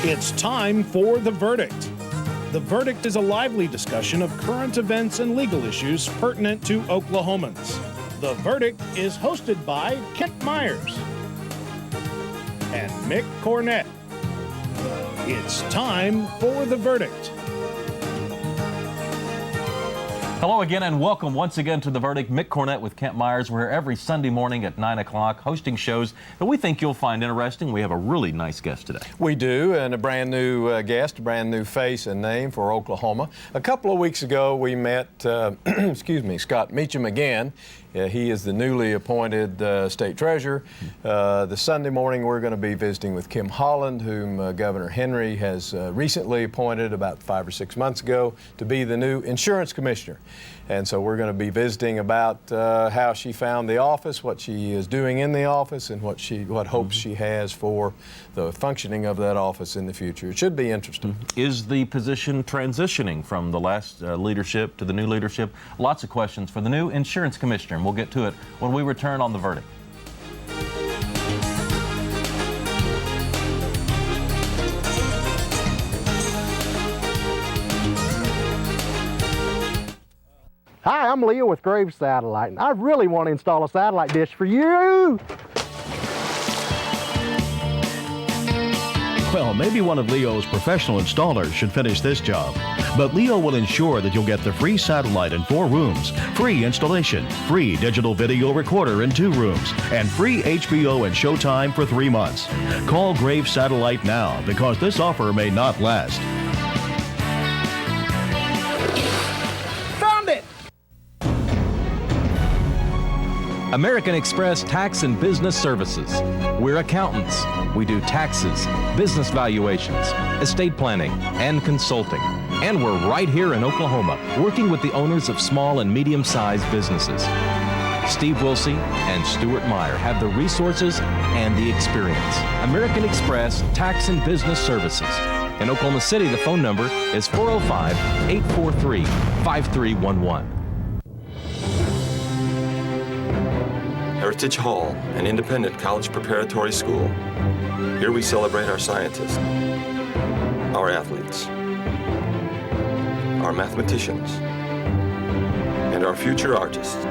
It's time for The Verdict. The Verdict is a lively discussion of current events and legal issues pertinent to Oklahomans. The Verdict is hosted by Kent Myers and Mick Cornett. It's time for The Verdict. Hello again and welcome once again to The Verdict. Mick Cornett with Kent Myers. We're here every Sunday morning at 9 o'clock hosting shows that we think you'll find interesting. We have a really nice guest today. We do, and a brand new guest, a brand new face and name for Oklahoma. A couple of weeks ago we met, Scott Meacham again. He is the newly appointed state treasurer. The Sunday morning we're going to be visiting with Kim Holland, whom Governor Henry has recently appointed about 5 or 6 months ago to be the new insurance commissioner. And so we're going to be visiting about how she found the office, what she is doing in the office, and what hopes she has for the functioning of that office in the future. It should be interesting. Is the position transitioning from the last leadership to the new leadership? Lots of questions for the new insurance commissioner, and we'll get to it when we return on The Verdict. Hi, I'm Leo with Graves Satellite, and I really want to install a satellite dish for you. Well, maybe one of Leo's professional installers should finish this job. But Leo will ensure that you'll get the free satellite in 4 rooms, free installation, free digital video recorder in 2 rooms, and free HBO and Showtime for 3 months. Call Graves Satellite now because this offer may not last. American Express Tax and Business Services. We're accountants. We do taxes, business valuations, estate planning, and consulting. And we're right here in Oklahoma, working with the owners of small and medium-sized businesses. Steve Wilsey and Stuart Meyer have the resources and the experience. American Express Tax and Business Services. In Oklahoma City, the phone number is 405-843-5311. Heritage Hall, an independent college preparatory school. Here we celebrate our scientists, our athletes, our mathematicians, and our future artists.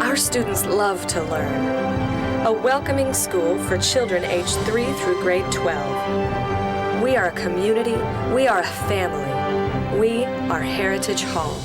Our students love to learn. A welcoming school for children aged 3 through grade 12. We are a community. We are a family. We are Heritage Hall.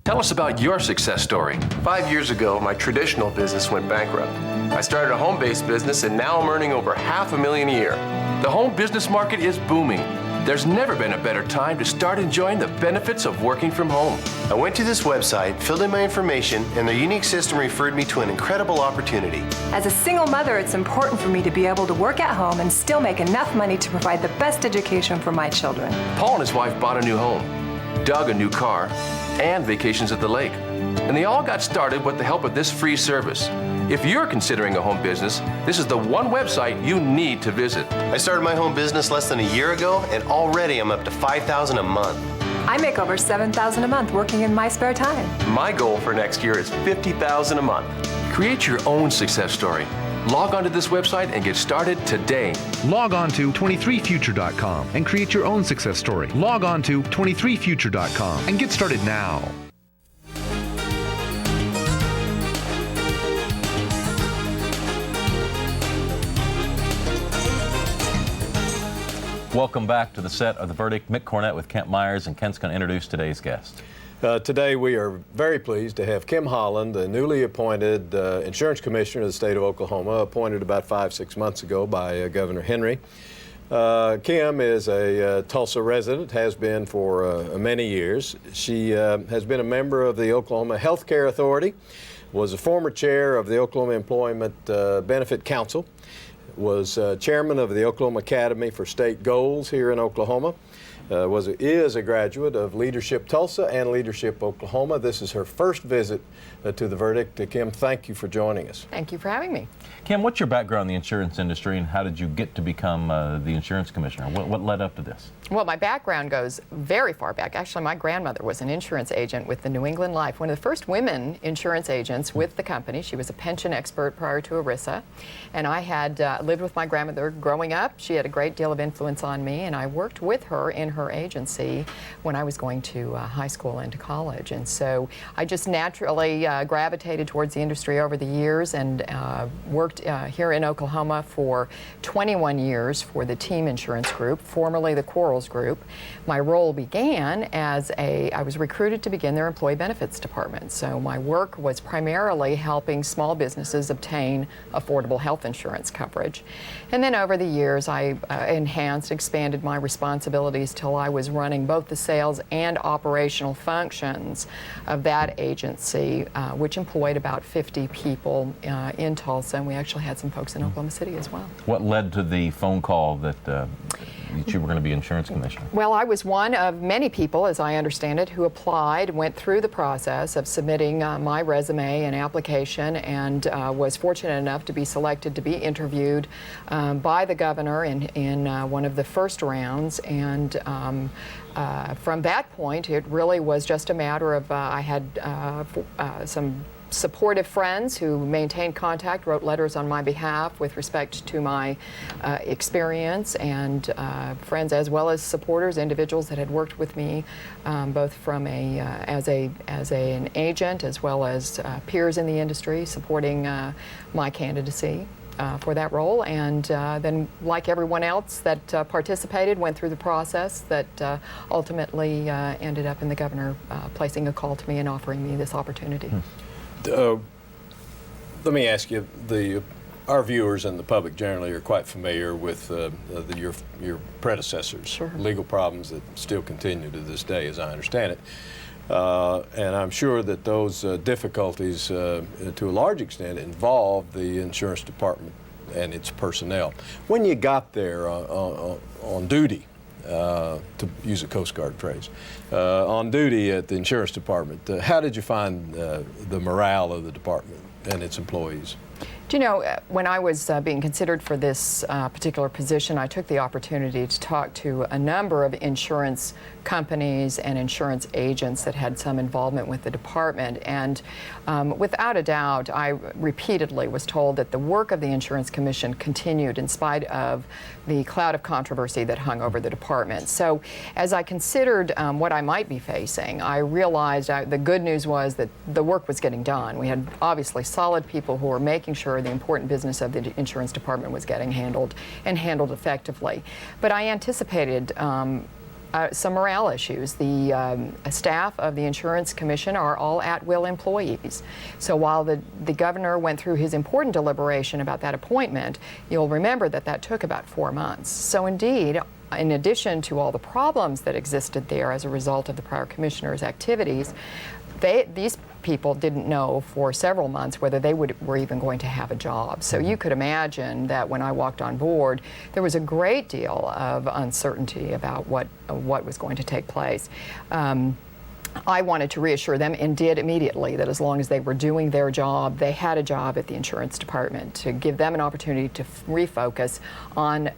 Tell us about your success story. 5 years ago, my traditional business went bankrupt. I started a home-based business, and now I'm earning over $500,000 a year. The home business market is booming. There's never been a better time to start enjoying the benefits of working from home. I went to this website, filled in my information, and their unique system referred me to an incredible opportunity. As a single mother, it's important for me to be able to work at home and still make enough money to provide the best education for my children. Paul and his wife bought a new home, Doug a new car, and vacations at the lake. And they all got started with the help of this free service. If you're considering a home business, this is the one website you need to visit. I started my home business less than a year ago, and already I'm up to $5,000 a month. I make over $7,000 a month working in my spare time. My goal for next year is $50,000 a month. Create your own success story. Log on to this website and get started today. Log on to 23future.com and create your own success story. Log on to 23future.com and get started now. Welcome back to the set of The Verdict. Mick Cornett with Kent Myers, and Kent's going to introduce today's guest. Today we are very pleased to have Kim Holland, the newly appointed insurance commissioner of the state of Oklahoma, appointed about 5-6 months ago by Governor Henry. Kim is a Tulsa resident, has been for many years. She has been a member of the Oklahoma Health Care Authority, was a former chair of the Oklahoma Employment Benefit Council, was chairman of the Oklahoma Academy for State Goals here in Oklahoma, is a graduate of Leadership Tulsa and Leadership Oklahoma. This is her first visit to the Verdict. Kim, thank you for joining us. Thank you for having me. Kim, what's your background in the insurance industry, and how did you get to become the insurance commissioner? What led up to this? Well, my background goes very far back. Actually, my grandmother was an insurance agent with the New England Life, one of the first women insurance agents with the company. She was a pension expert prior to ERISA. And I had lived with my grandmother growing up. She had a great deal of influence on me, and I worked with her in her agency when I was going to high school and to college. And so I just naturally gravitated towards the industry over the years, and worked here in Oklahoma for 21 years for the Team Insurance Group, formerly the Quarles Group. My role began as I was recruited to begin their employee benefits department. So my work was primarily helping small businesses obtain affordable health insurance coverage. And then over the years, I expanded my responsibilities till I was running both the sales and operational functions of that agency, which employed about 50 people in Tulsa, and we actually had some folks in Oklahoma City as well. What led to the phone call that you were going to be insurance commissioner? Well, I was one of many people, as I understand it, who applied, went through the process of submitting my resume and application, and was fortunate enough to be selected to be interviewed by the governor in one of the first rounds. And from that point, it really was just a matter of I had some supportive friends who maintained contact, wrote letters on my behalf with respect to my experience, and friends as well as supporters, individuals that had worked with me, both from as an agent as well as peers in the industry supporting my candidacy for that role. And then, like everyone else that participated, went through the process that ultimately ended up in the governor placing a call to me and offering me this opportunity. Let me ask you, our viewers and the public generally are quite familiar with your predecessors' legal problems that still continue to this day, as I understand it. And I'm sure that those difficulties, to a large extent, involve the insurance department and its personnel. When you got there on duty, to use a Coast Guard phrase, on duty at the insurance department, how did you find the morale of the department and its employees? Do you know, when I was being considered for this particular position, I took the opportunity to talk to a number of insurance companies and insurance agents that had some involvement with the department. And without a doubt, I repeatedly was told that the work of the Insurance Commission continued in spite of the cloud of controversy that hung over the department. So as I considered what I might be facing, I realized the good news was that the work was getting done. We had obviously solid people who were making sure the important business of the insurance department was getting handled and handled effectively. But I anticipated some morale issues. The staff of the Insurance Commission are all at-will employees. So while the governor went through his important deliberation about that appointment, you'll remember that that took about 4 months. So indeed, in addition to all the problems that existed there as a result of the prior commissioner's activities, these people didn't know for several months whether they were even going to have a job. So you could imagine that when I walked on board, there was a great deal of uncertainty about what was going to take place. I wanted to reassure them, and did immediately, that as long as they were doing their job, they had a job at the insurance department, to give them an opportunity to refocus on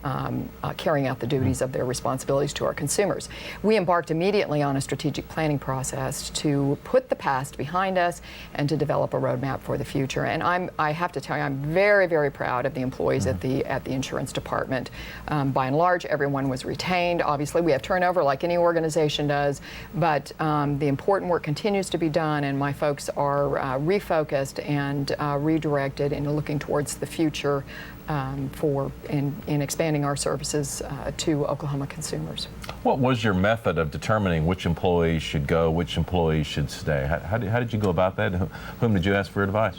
carrying out the duties of their responsibilities to our consumers. We embarked immediately on a strategic planning process to put the past behind us and to develop a roadmap for the future. And I have to tell you, I'm very, very proud of the employees at the insurance department. By and large, everyone was retained. Obviously, we have turnover like any organization does, but the important work continues to be done, and my folks are refocused and redirected into looking towards the future in expanding our services to Oklahoma consumers. What was your method of determining which employees should go, which employees should stay? How did you go about that? Whom did you ask for advice?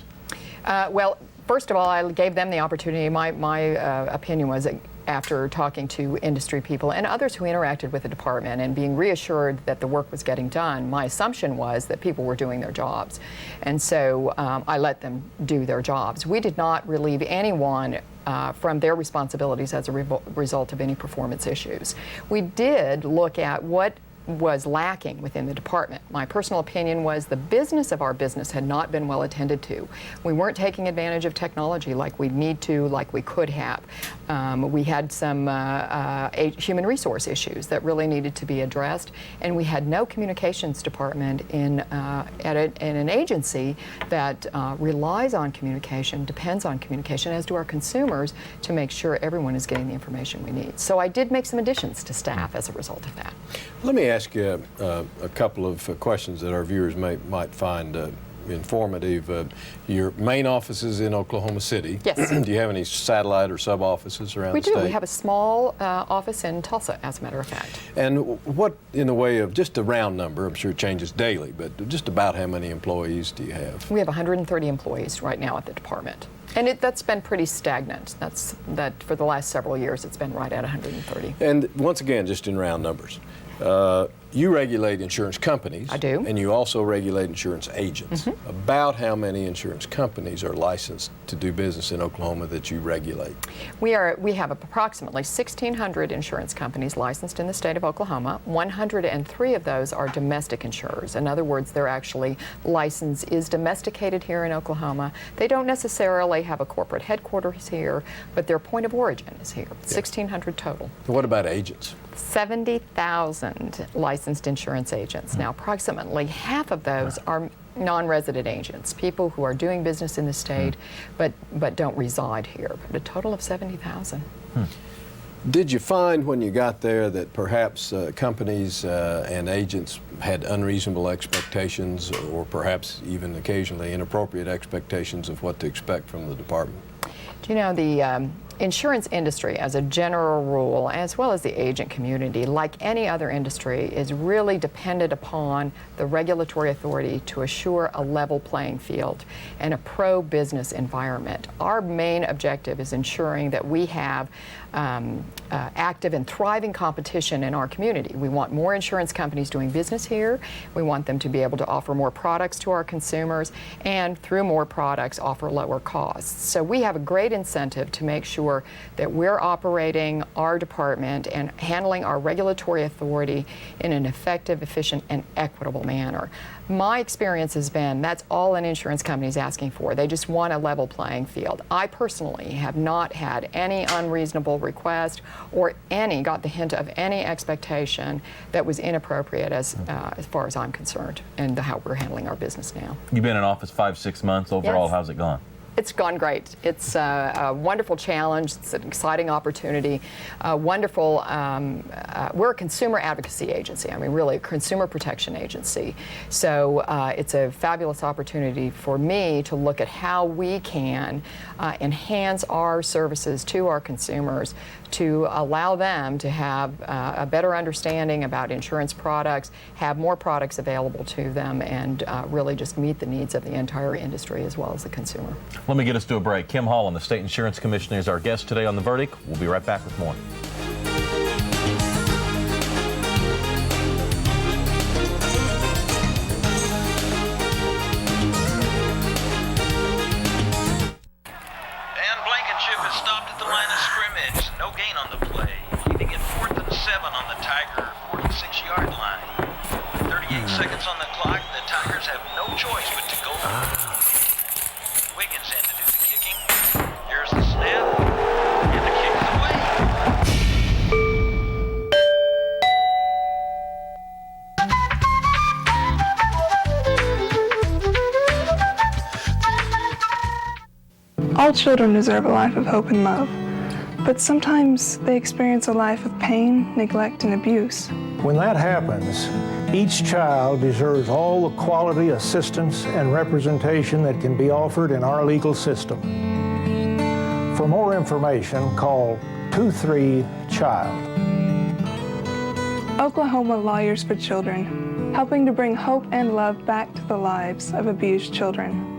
Well, first of all, I gave them the opportunity. My opinion was that after talking to industry people and others who interacted with the department and being reassured that the work was getting done, my assumption was that people were doing their jobs. And so I let them do their jobs. We did not relieve anyone from their responsibilities as a result of any performance issues. We did look at what was lacking within the department. My personal opinion was the business of our business had not been well attended to. We weren't taking advantage of technology like we need to, like we could have. We had some human resource issues that really needed to be addressed, and we had no communications department in an agency that relies on communication, depends on communication, as do our consumers, to make sure everyone is getting the information we need. So I did make some additions to staff as a result of that. Let me ask you a couple of questions that our viewers might find informative. Your main office is in Oklahoma City. Yes. Do you have any satellite or sub-offices around the state? We do. We have a small office in Tulsa, as a matter of fact. And what, in the way of just a round number, I'm sure it changes daily, but just about how many employees do you have? We have 130 employees right now at the department. And that's been pretty stagnant. That for the last several years, it's been right at 130. And once again, just in round numbers, you regulate insurance companies. I do. And you also regulate insurance agents. Mm-hmm. About how many insurance companies are licensed to do business in Oklahoma that you regulate? We have approximately 1,600 insurance companies licensed in the state of Oklahoma. 103 of those are domestic insurers. In other words, their actually license is domesticated here in Oklahoma. They don't necessarily have a corporate headquarters here, but their point of origin is here. 1,600 total. What about agents? 70,000 licensed insurance agents. Now, approximately half of those are non-resident agents, people who are doing business in the state but don't reside here, but a total of 70,000. Did you find when you got there that perhaps companies and agents had unreasonable expectations, or perhaps even occasionally inappropriate expectations of what to expect from the department? Do you know, the insurance industry as a general rule, as well as the agent community, like any other industry, is really dependent upon the regulatory authority to assure a level playing field and a pro-business environment. Our main objective is ensuring that we have active and thriving competition in our community. We want more insurance companies doing business here. We want them to be able to offer more products to our consumers, and through more products offer lower costs. So we have a great incentive to make sure that we're operating our department and handling our regulatory authority in an effective, efficient, and equitable manner. My experience has been that's all an insurance company is asking for. They just want a level playing field. I personally have not had any unreasonable request or got the hint of any expectation that was inappropriate as far as I'm concerned, and how we're handling our business now. You've been in office 5-6 months. Overall, Yes. how's it gone? It's gone great. It's a wonderful challenge. It's an exciting opportunity. We're a consumer advocacy agency. I mean, really a consumer protection agency. So it's a fabulous opportunity for me to look at how we can enhance our services to our consumers to allow them to have a better understanding about insurance products, have more products available to them, and really just meet the needs of the entire industry as well as the consumer. Let me get us to a break. Kim Holland, the State Insurance Commissioner, is our guest today on The Verdict. We'll be right back with more. All children deserve a life of hope and love, but sometimes they experience a life of pain, neglect, and abuse. When that happens, each child deserves all the quality assistance and representation that can be offered in our legal system. For more information, call 23-CHILD. Oklahoma Lawyers for Children, helping to bring hope and love back to the lives of abused children.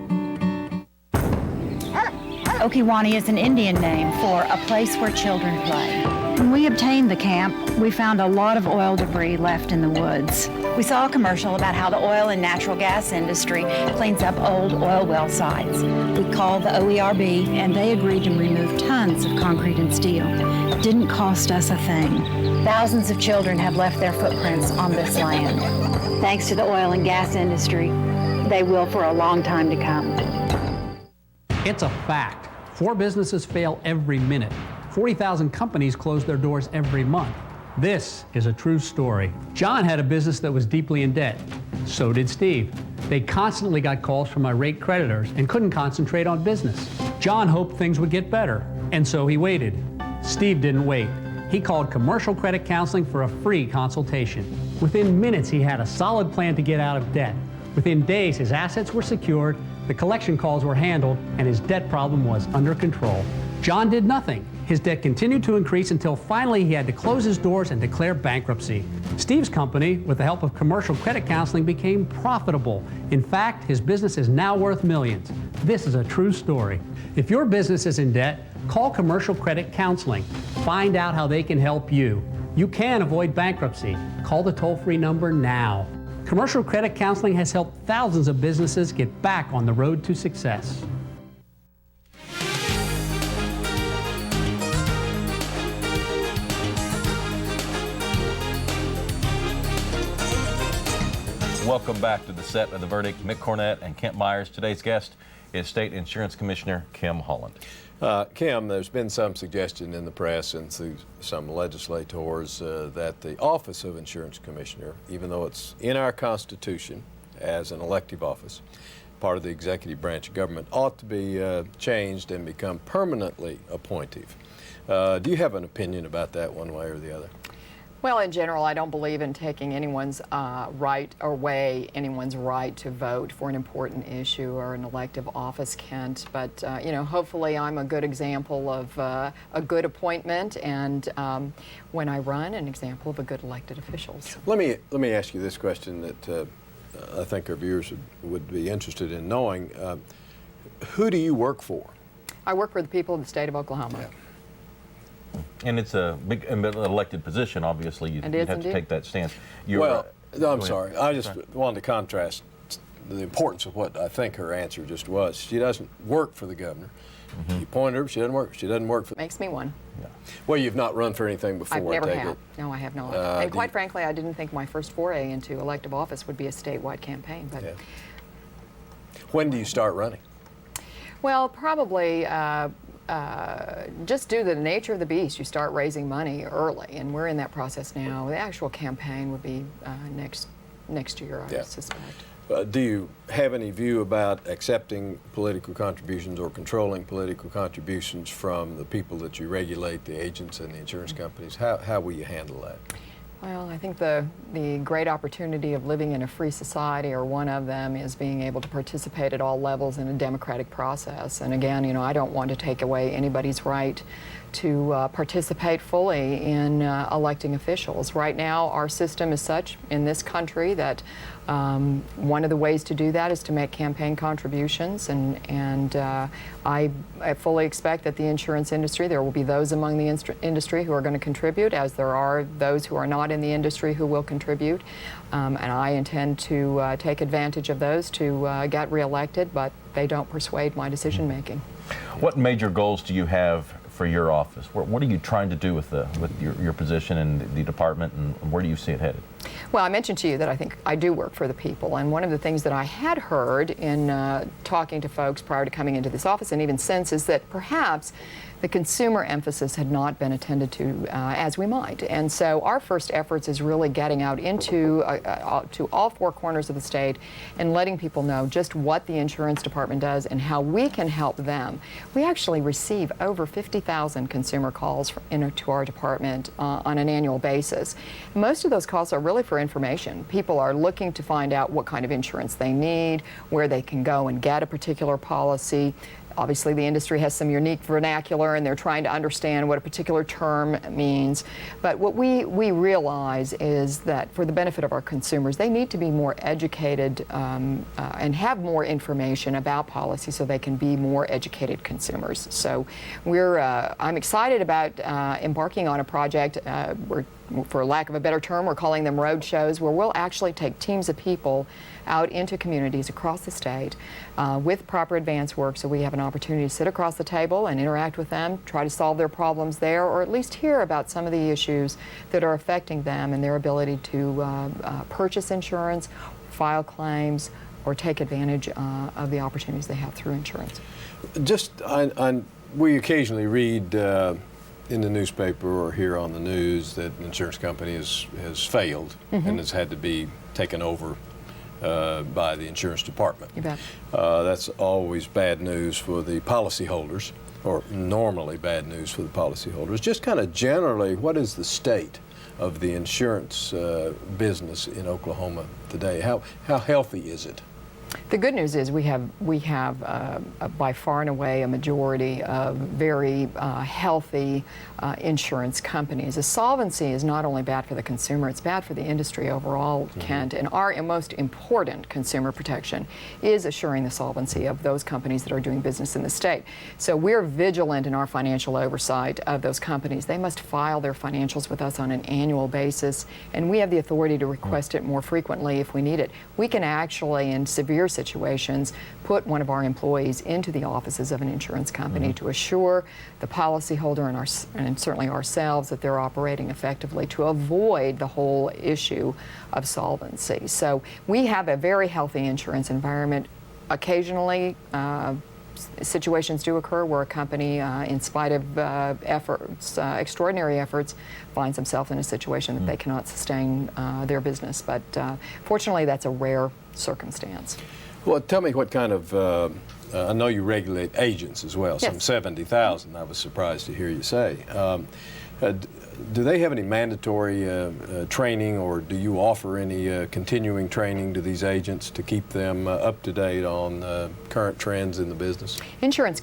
Okiwani is an Indian name for a place where children play. When we obtained the camp, we found a lot of oil debris left in the woods. We saw a commercial about how the oil and natural gas industry cleans up old oil well sites. We called the OERB and they agreed to remove tons of concrete and steel. Didn't cost us a thing. Thousands of children have left their footprints on this land. Thanks to the oil and gas industry, they will for a long time to come. It's a fact. 4 businesses fail every minute. 40,000 companies close their doors every month. This is a true story. John had a business that was deeply in debt. So did Steve. They constantly got calls from irate creditors and couldn't concentrate on business. John hoped things would get better, and so he waited. Steve didn't wait. He called Commercial Credit Counseling for a free consultation. Within minutes, he had a solid plan to get out of debt. Within days, his assets were secured, the collection calls were handled, and his debt problem was under control. John did nothing. His debt continued to increase until finally he had to close his doors and declare bankruptcy. Steve's company, with the help of Commercial Credit Counseling, became profitable. In fact, his business is now worth millions. This is a true story. If your business is in debt, call Commercial Credit Counseling. Find out how they can help you. You can avoid bankruptcy. Call the toll-free number now. Commercial Credit Counseling has helped thousands of businesses get back on the road to success. Welcome back to the set of The Verdict. Mick Cornett and Kent Myers. Today's guest is State Insurance Commissioner Kim Holland. Kim, there's been some suggestion in the press and through some legislators that the office of Insurance Commissioner, even though it's in our Constitution as an elective office, part of the executive branch of government, ought to be changed and become permanently appointive. Do you have an opinion about that one way or the other? Well, in general, I don't believe in taking anyone's right to vote for an important issue or an elective office, Kent. But, you know, hopefully I'm a good example of a good appointment and when I run, an example of a good elected officials. Let me ask you this question that I think our viewers would be interested in knowing. Who do you work for? I work for the people of the state of Oklahoma. Yeah. And it's a big elected position, obviously. You have to take that stance. I'm sorry. I just wanted to contrast the importance of what I think her answer just was. She doesn't work for the governor. Mm-hmm. You appointed her, she doesn't work. She doesn't work for. Makes me one. Yeah. Well, you've not run for anything before. I've never have. No, I have not. And quite frankly, I didn't think my first foray into elective office would be a statewide campaign. But when do you start running? Well, probably. Just due to the nature of the beast, you start raising money early, and we're in that process now. The actual campaign would be next year, I suspect. Do you have any view about accepting political contributions or controlling political contributions from the people that you regulate, the agents and the insurance companies? How will you handle that? Well, I think the great opportunity of living in a free society, or one of them, is being able to participate at all levels in a democratic process. And again, you know, I don't want to take away anybody's right to participate fully in electing officials. Right now, our system is such in this country that one of the ways to do that is to make campaign contributions, and I fully expect that the insurance industry, there will be those among the industry who are going to contribute, as there are those who are not in the industry who will contribute, and I intend to take advantage of those to get reelected, but they don't persuade my decision making. What major goals do you have for your office? What are you trying to do with your position and the department, and where do you see it headed? Well, I mentioned to you that I think I do work for the people, and one of the things that I had heard in talking to folks prior to coming into this office, and even since, is that perhaps the consumer emphasis had not been attended to as we might. And so our first efforts is really getting out into to all 4 corners of the state and letting people know just what the insurance department does and how we can help them. We actually receive over 50,000 consumer calls to our department on an annual basis. Most of those calls are really for information. People are looking to find out what kind of insurance they need, where they can go and get a particular policy. Obviously, the industry has some unique vernacular, and they're trying to understand what a particular term means. But what we realize is that for the benefit of our consumers, they need to be more educated and have more information about policy so they can be more educated consumers. So I'm excited about embarking on a project. for lack of a better term, we're calling them road shows, where we'll actually take teams of people out into communities across the state with proper advance work, so we have an opportunity to sit across the table and interact with them, try to solve their problems there, or at least hear about some of the issues that are affecting them and their ability to purchase insurance, file claims, or take advantage of the opportunities they have through insurance. We occasionally read in the newspaper or hear on the news that an insurance company has failed and has had to be taken over by the insurance department. You bet. That's always bad news for the policyholders, or normally bad news for the policyholders. Just kind of generally, what is the state of the insurance business in Oklahoma today? How healthy is it? The good news is we have by far and away a majority of very healthy insurance companies. The solvency is not only bad for the consumer, it's bad for the industry overall, Kent. And our most important consumer protection is assuring the solvency of those companies that are doing business in the state. So we're vigilant in our financial oversight of those companies. They must file their financials with us on an annual basis, and we have the authority to request it more frequently if we need it. We can actually, in severe situations, put one of our employees into the offices of an insurance company to assure the policyholder and certainly ourselves that they're operating effectively to avoid the whole issue of solvency. So we have a very healthy insurance environment. Occasionally, situations do occur where a company, in spite of efforts, extraordinary efforts, finds themselves in a situation that they cannot sustain their business. But fortunately, that's a rare circumstance. Well, tell me what kind of, I know you regulate agents as well, some 70,000, I was surprised to hear you say. Do they have any mandatory training, or do you offer any continuing training to these agents to keep them up to date on current trends in the business? Insurance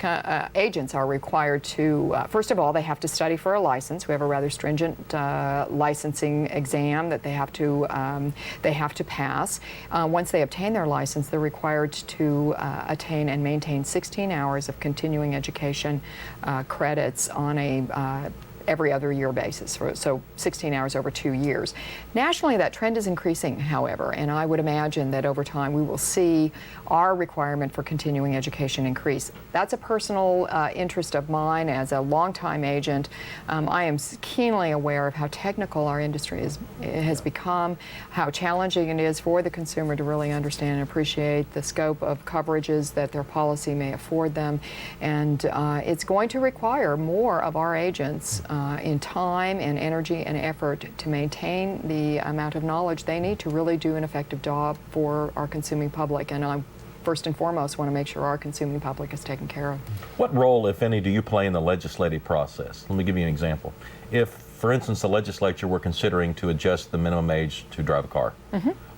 agents are required to, first of all, they have to study for a license. We have a rather stringent licensing exam that they have to pass. Once they obtain their license, they're required to attain and maintain 16 hours of continuing education credits on a every other year basis, so 16 hours over 2 years. Nationally, that trend is increasing, however, and I would imagine that over time we will see our requirement for continuing education increase. That's a personal interest of mine as a longtime agent. I am keenly aware of how technical our industry has become, how challenging it is for the consumer to really understand and appreciate the scope of coverages that their policy may afford them, and it's going to require more of our agents in time and energy and effort to maintain the amount of knowledge they need to really do an effective job for our consuming public. And I first and foremost want to make sure our consuming public is taken care of. What role, if any, do you play in the legislative process? Let me give you an example. If, for instance, the legislature were considering to adjust the minimum age to drive a car,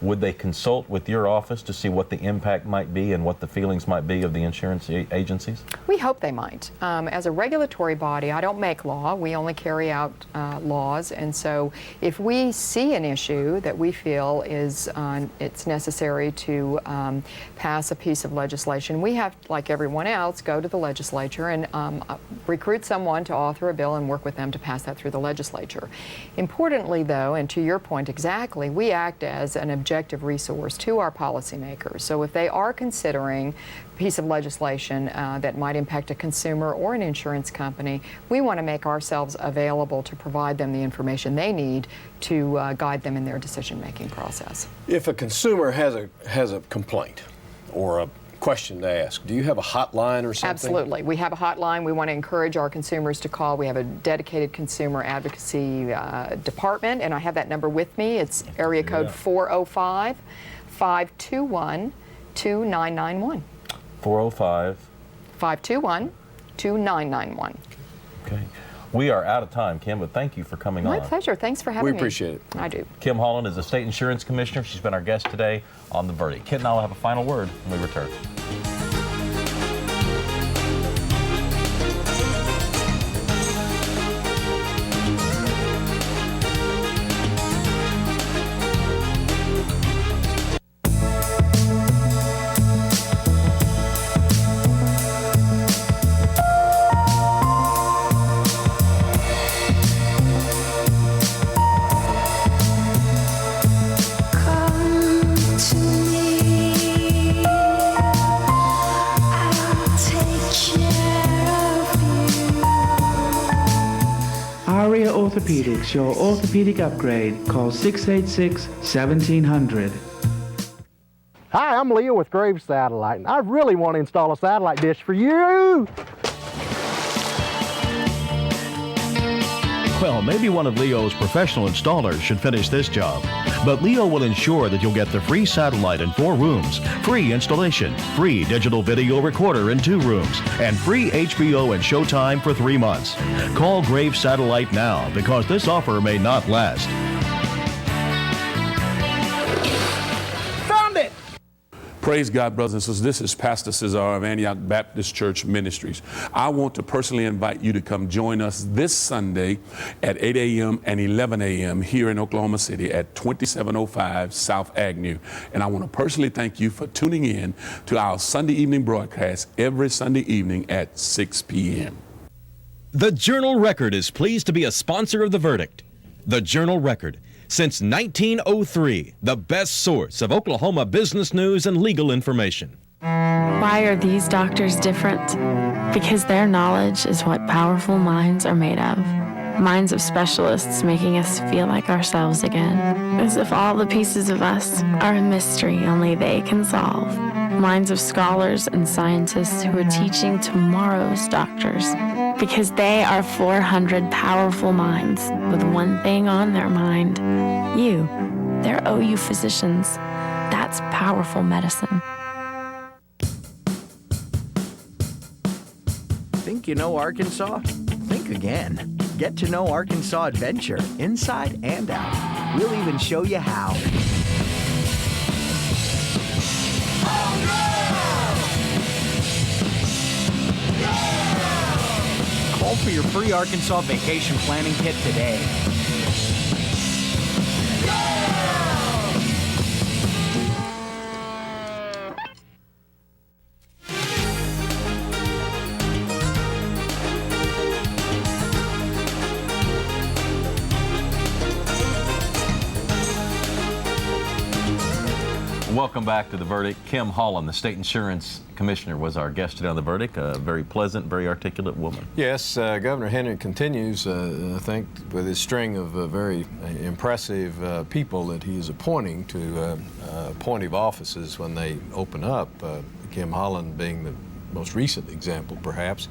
would they consult with your office to see what the impact might be and what the feelings might be of the insurance agencies? We hope they might. As a regulatory body, I don't make law. We only carry out laws. And so if we see an issue that we feel is it's necessary to pass a piece of legislation, we have, like everyone else, go to the legislature and recruit someone to author a bill and work with them to pass that through the legislature. Importantly, though, and to your point exactly, we act as an objective resource to our policymakers. So if they are considering a piece of legislation that might impact a consumer or an insurance company, we want to make ourselves available to provide them the information they need to guide them in their decision-making process. If a consumer has a complaint or a question to ask, do you have a hotline or something? Absolutely. We have a hotline. We want to encourage our consumers to call. We have a dedicated consumer advocacy department, and I have that number with me. It's area code 405-521-2991. 405-521-2991. Okay. We are out of time, Kim, but thank you for coming on. My pleasure. Thanks for having me. We appreciate it. I do. Kim Holland is the State Insurance Commissioner. She's been our guest today on The Verdict. Kent and I will have a final word when we return. Orthopedics, your orthopedic upgrade. Call 686-1700. Hi, I'm Leo with Graves Satellite, and I really want to install a satellite dish for you. Well, maybe one of Leo's professional installers should finish this job. But Leo will ensure that you'll get the free satellite in 4 rooms, free installation, free digital video recorder in 2 rooms, and free HBO and Showtime for 3 months. Call Graves Satellite now, because this offer may not last. Found it! Praise God, brothers and sisters. This is Pastor Cesar of Antioch Baptist Church Ministries. I want to personally invite you to come join us this Sunday at 8 a.m. and 11 a.m. here in Oklahoma City at 2705 South Avenue. And I want to personally thank you for tuning in to our Sunday evening broadcast every Sunday evening at 6 p.m. The Journal-Record is pleased to be a sponsor of The Verdict. The Journal-Record, since 1903, the best source of Oklahoma business news and legal information. Why are these doctors different? Because their knowledge is what powerful minds are made of. Minds of specialists making us feel like ourselves again. As if all the pieces of us are a mystery only they can solve. Minds of scholars and scientists who are teaching tomorrow's doctors. Because they are 400 powerful minds with one thing on their mind. You. They're OU physicians. That's powerful medicine. Think you know Arkansas? Think again. Get to know Arkansas Adventure, inside and out. We'll even show you how. Call for your free Arkansas vacation planning kit today. Welcome back to The Verdict. Kim Holland, the State Insurance Commissioner, was our guest today on The Verdict. A very pleasant, very articulate woman. Yes, Governor Henry continues, I think, with his string of very impressive people that he is appointing to appointive offices when they open up, Kim Holland being the most recent example, perhaps.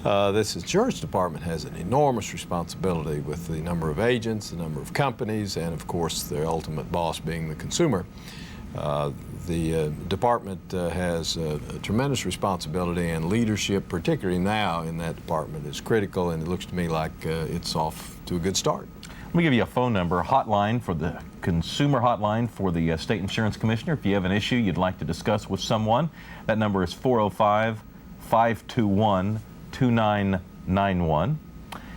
This insurance department has an enormous responsibility with the number of agents, the number of companies, and of course their ultimate boss being the consumer. The department has a tremendous responsibility, and leadership, particularly now in that department, is critical, and it looks to me like it's off to a good start. Let me give you a phone number, hotline for the consumer hotline for the State Insurance Commissioner. If you have an issue you'd like to discuss with someone, that number is 405-521-2991.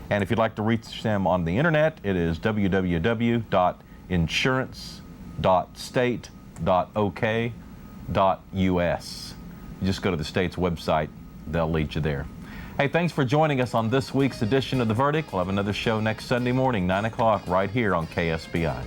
And if you'd like to reach them on the internet, it is www.insurance.state.ok.us. You just go to the state's website, they'll lead you there. Hey, thanks for joining us on this week's edition of The Verdict. We'll have another show next Sunday morning, 9 o'clock, right here on KSBI.